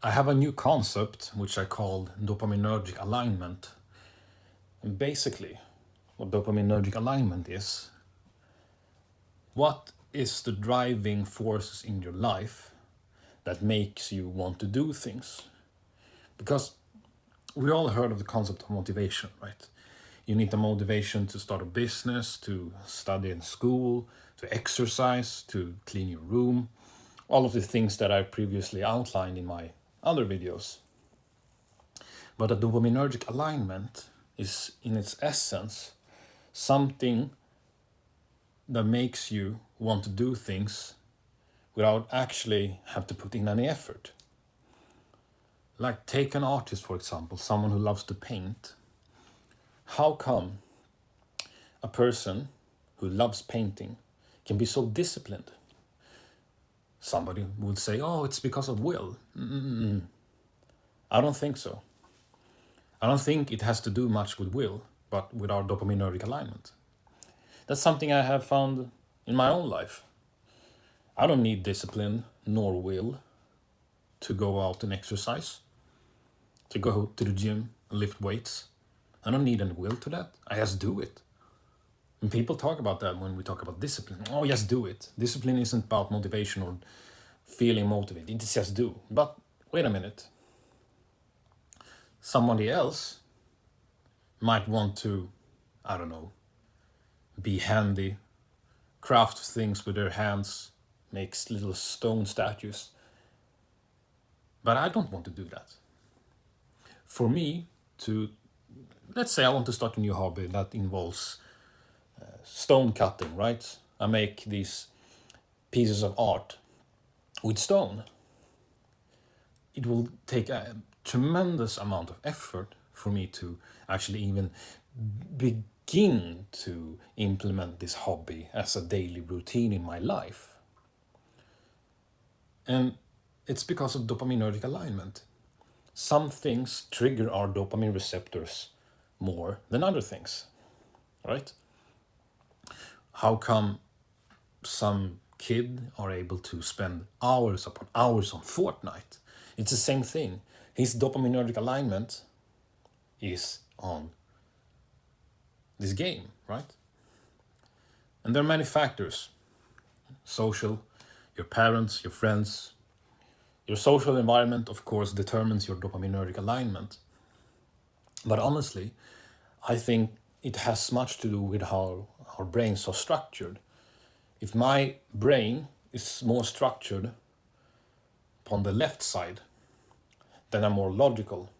I have a new concept which I called dopaminergic alignment. And basically, what dopaminergic alignment is, what is the driving forces in your life that makes you want to do things? Because we all heard of the concept of motivation, right? You need the motivation to start a business, to study in school, to exercise, to clean your room, all of the things that I previously outlined in my other videos. But a dopaminergic alignment is, in its essence, something that makes you want to do things without actually have to put in any effort. Like take an artist, for example, someone who loves to paint. How come a person who loves painting can be so disciplined? Somebody would say, oh, it's because of will. I don't think so. I don't think it has to do much with will, but with our dopaminergic alignment. That's something I have found in my own life. I don't need discipline nor will to go out and exercise, to go to the gym and lift weights. I don't need any will to that. I just do it. And people talk about that when we talk about discipline. Oh, just do it. Discipline isn't about motivation or feeling motivated. It's just do. But wait a minute. Somebody else might want to, I don't know, be handy, craft things with their hands, makes little stone statues. But I don't want to do that. For me, let's say I want to start a new hobby that involves stone cutting, right? I make these pieces of art with stone. It will take a tremendous amount of effort for me to actually even begin to implement this hobby as a daily routine in my life. And it's because of dopaminergic alignment. Some things trigger our dopamine receptors more than other things, right? How come some kid are able to spend hours upon hours on Fortnite? It's the same thing. His dopaminergic alignment is on this game, right? And there are many factors. Social, your parents, your friends, your social environment, of course, determines your dopaminergic alignment. But honestly, I think it has much to do with how our brains are structured. If my brain is more structured upon the left side, then I'm more logical.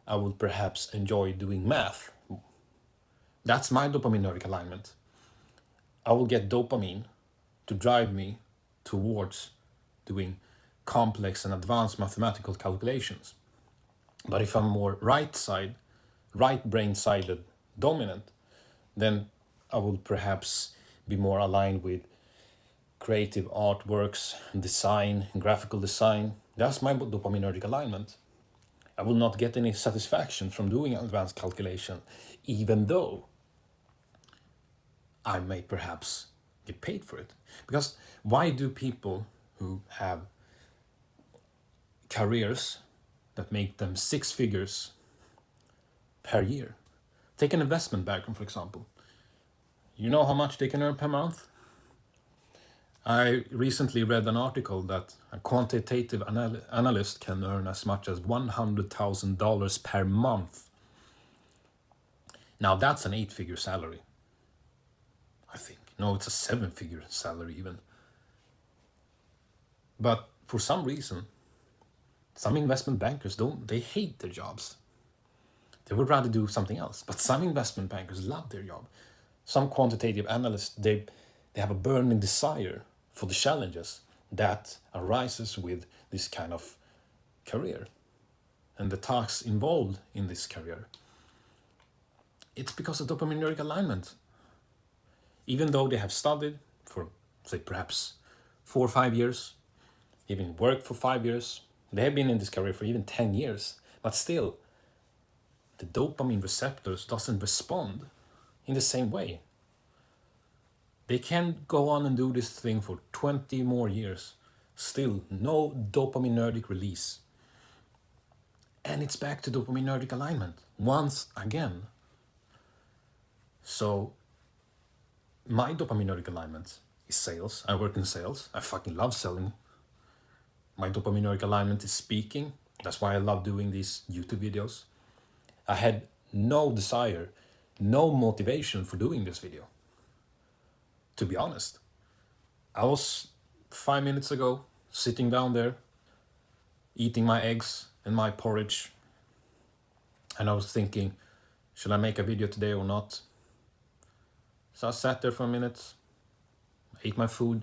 I will perhaps enjoy doing math. That's my dopaminergic alignment. I will get dopamine to drive me towards doing complex and advanced mathematical calculations. But if I'm more right brain-sided dominant, then I will perhaps be more aligned with creative artworks, design, graphical design. That's my dopaminergic alignment. I will not get any satisfaction from doing advanced calculation, even though I may perhaps get paid for it. Because why do people who have careers that make them six figures per year? Take an investment banker, for example. You know how much they can earn per month? I recently read an article that a quantitative analyst can earn as much as $100,000 per month. Now that's an 8-figure salary, I think. No, it's a 7-figure salary even. But for some reason, some investment bankers they hate their jobs. They would rather do something else. But some investment bankers love their job. Some quantitative analysts, they have a burning desire for the challenges that arises with this kind of career and the tasks involved in this career. It's because of dopaminergic alignment. Even though they have studied for, say, perhaps 4 or 5 years, even worked for 5 years, they have been in this career for even 10 years, but still, the dopamine receptors doesn't respond in the same way. They can go on and do this thing for 20 more years. Still, no dopaminergic release. And it's back to dopaminergic alignment once again. So my dopaminergic alignment is sales. I work in sales. I fucking love selling. My dopaminergic alignment is speaking. That's why I love doing these YouTube videos. I had no desire, no motivation for doing this video. To be honest, I was 5 minutes ago sitting down there, eating my eggs and my porridge, and I was thinking, should I make a video today or not? So I sat there for a minute, ate my food,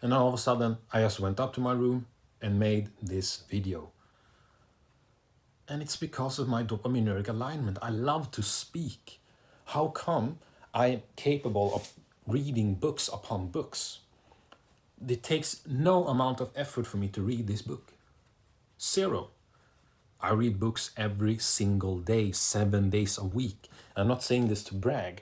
and then all of a sudden I just went up to my room and made this video. And it's because of my dopaminergic alignment. I love to speak. How come I'm capable of reading books upon books? It takes no amount of effort for me to read this book. Zero. I read books every single day, 7 days a week. I'm not saying this to brag.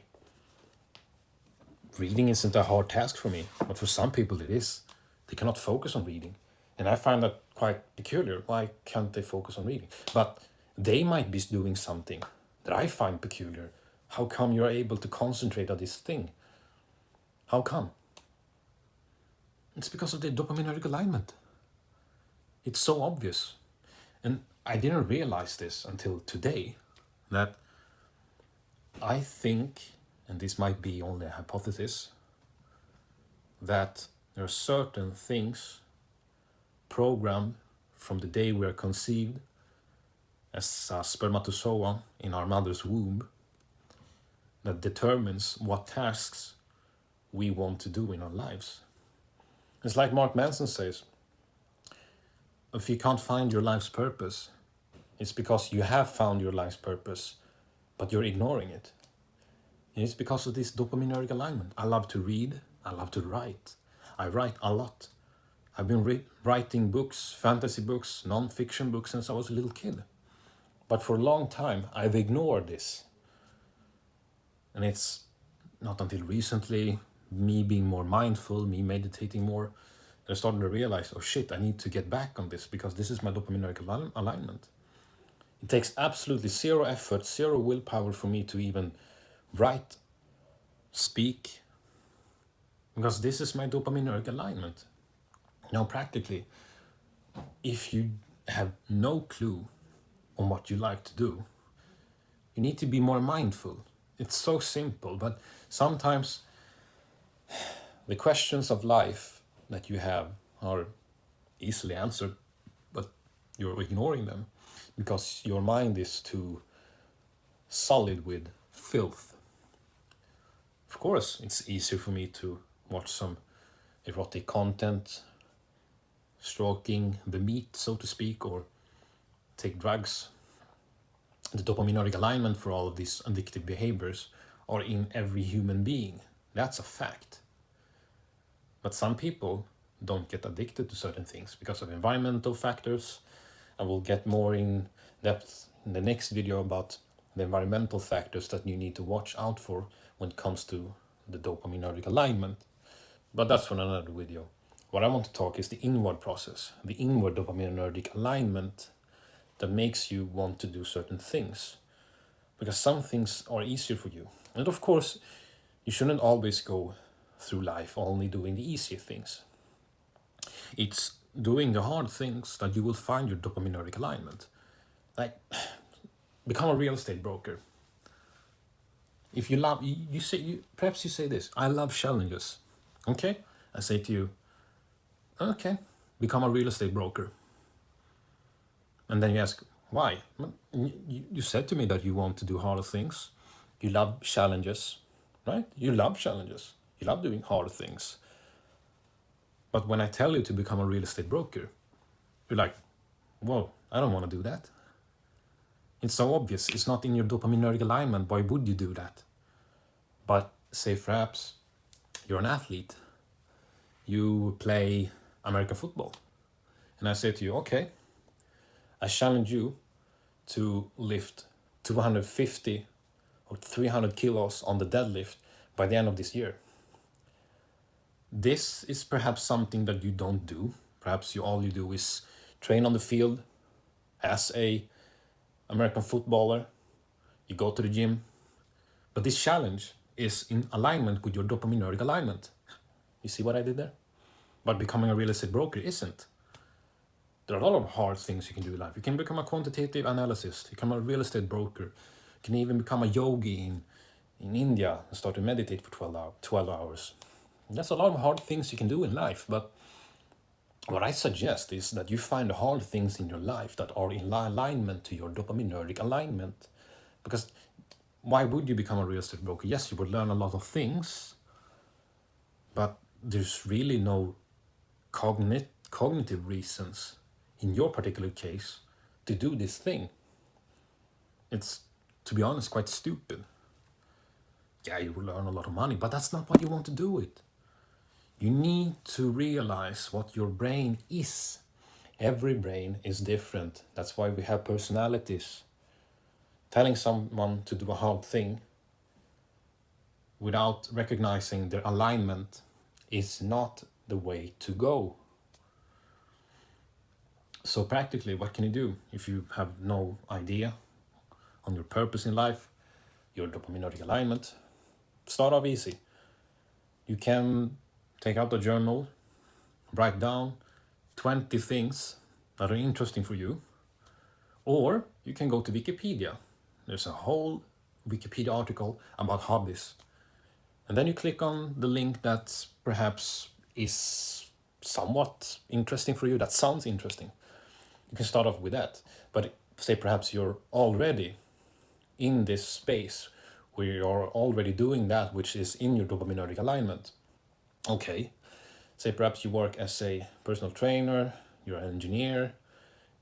Reading isn't a hard task for me, but for some people it is. They cannot focus on reading. And I find that quite peculiar. Why can't they focus on reading? But they might be doing something that I find peculiar. How come you're able to concentrate on this thing? How come? It's because of the dopaminergic alignment. It's so obvious. And I didn't realize this until today, that I think, and this might be only a hypothesis, that there are certain things programmed from the day we are conceived as a spermatozoa in our mother's womb that determines what tasks we want to do in our lives. It's like Mark Manson says, if you can't find your life's purpose, it's because you have found your life's purpose, but you're ignoring it. And it's because of this dopaminergic alignment. I love to read, I love to write. I write a lot. I've been writing books, fantasy books, non-fiction books since I was a little kid. But for a long time, I've ignored this. And it's not until recently, me being more mindful, me meditating more, that I started to realize, oh shit, I need to get back on this because this is my dopaminergic alignment. It takes absolutely zero effort, zero willpower for me to even write, speak, because this is my dopaminergic alignment. Now, practically, if you have no clue on what you like to do, you need to be more mindful. It's so simple, but sometimes the questions of life that you have are easily answered, but you're ignoring them because your mind is too solid with filth. Of course, it's easier for me to watch some erotic content, stroking the meat, so to speak, or take drugs. The dopaminergic alignment for all of these addictive behaviors are in every human being. That's a fact. But some people don't get addicted to certain things because of environmental factors. I will get more in depth in the next video about the environmental factors that you need to watch out for when it comes to the dopaminergic alignment. But that's for another video. What I want to talk is the inward process, the inward dopaminergic alignment that makes you want to do certain things. Because some things are easier for you. And of course, you shouldn't always go through life only doing the easier things. It's doing the hard things that you will find your dopaminergic alignment. Like, become a real estate broker. If you love, perhaps you say this, I love challenges. Okay? I say to you, okay, become a real estate broker. And then you ask, why? You said to me that you want to do harder things. You love challenges, right? You love challenges. You love doing hard things. But when I tell you to become a real estate broker, you're like, whoa, I don't want to do that. It's so obvious. It's not in your dopaminergic alignment. Why would you do that? But say perhaps you're an athlete. You play American football. And I say to you, okay, I challenge you to lift 250 or 300 kilos on the deadlift by the end of this year. This is perhaps something that you don't do. Perhaps all you do is train on the field as a American footballer, you go to the gym, but this challenge is in alignment with your dopaminergic alignment. You see what I did there? But becoming a real estate broker isn't. There are a lot of hard things you can do in life. You can become a quantitative analyst, you can become a real estate broker, you can even become a yogi in India and start to meditate for 12 hours. That's a lot of hard things you can do in life, but what I suggest is that you find the hard things in your life that are in alignment to your dopaminergic alignment. Because why would you become a real estate broker? Yes, you would learn a lot of things, but there's really no cognitive reasons in your particular case to do this thing. It's, to be honest, quite stupid. Yeah, you will learn a lot of money, but that's not what you want to do it. You need to realize what your brain is. Every brain is different. That's why we have personalities. Telling someone to do a hard thing without recognizing their alignment is not the way to go. So practically, what can you do if you have no idea on your purpose in life, your dopaminergic alignment? Start off easy. You can take out a journal, write down 20 things that are interesting for you, or you can go to Wikipedia. There's a whole Wikipedia article about hobbies. And then you click on the link that perhaps is somewhat interesting for you, that sounds interesting. You can start off with that. But say perhaps you're already in this space where you're already doing that which is in your dopaminergic alignment. Okay, say perhaps you work as a personal trainer, you're an engineer,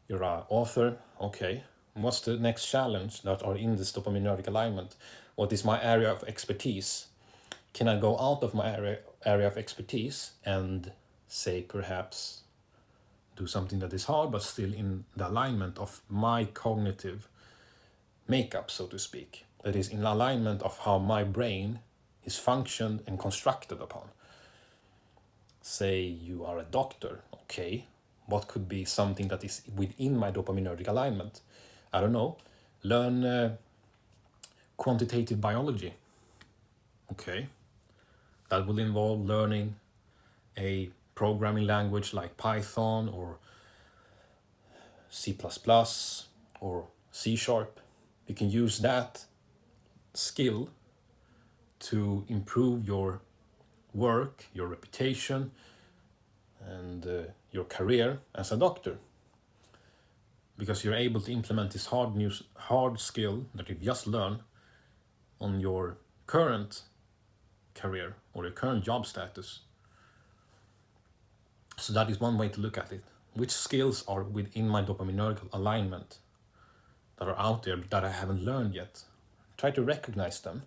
you're an author. Okay, what's the next challenge that are in this dopaminergic alignment? What is my area of expertise? Can I go out of my area of expertise and say perhaps do something that is hard but still in the alignment of my cognitive makeup, so to speak, that is in alignment of how my brain is functioned and constructed upon? Say you are a doctor. Okay, what could be something that is within my dopaminergic alignment? I don't know, learn quantitative biology. Okay, that will involve learning a programming language like Python or C++ or C#. You can use that skill to improve your work, your reputation, and your career as a doctor, because you're able to implement this hard skill that you've just learned on your current career or your current job status. So that is one way to look at it. Which skills are within my dopaminergic alignment that are out there that I haven't learned yet? Try to recognize them.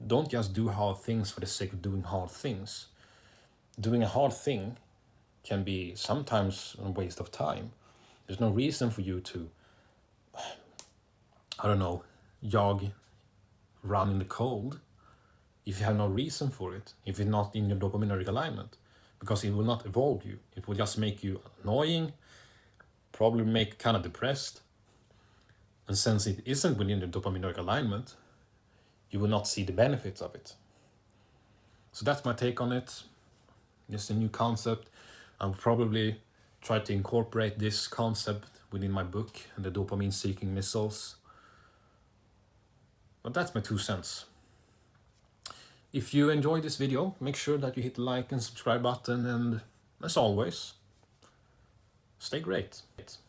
Don't just do hard things for the sake of doing hard things. Doing a hard thing can be sometimes a waste of time. There's no reason for you to, I don't know, run in the cold if you have no reason for it, if it's not in your dopaminergic alignment, because it will not evolve you. It will just make you annoying, probably make kind of depressed. And since it isn't within the dopaminergic alignment, you will not see the benefits of it. So that's my take on it. Just a new concept. I'll probably try to incorporate this concept within my book, The Dopamine Seeking Missiles. But that's my 2 cents. If you enjoyed this video, make sure that you hit the like and subscribe button, and as always, stay great.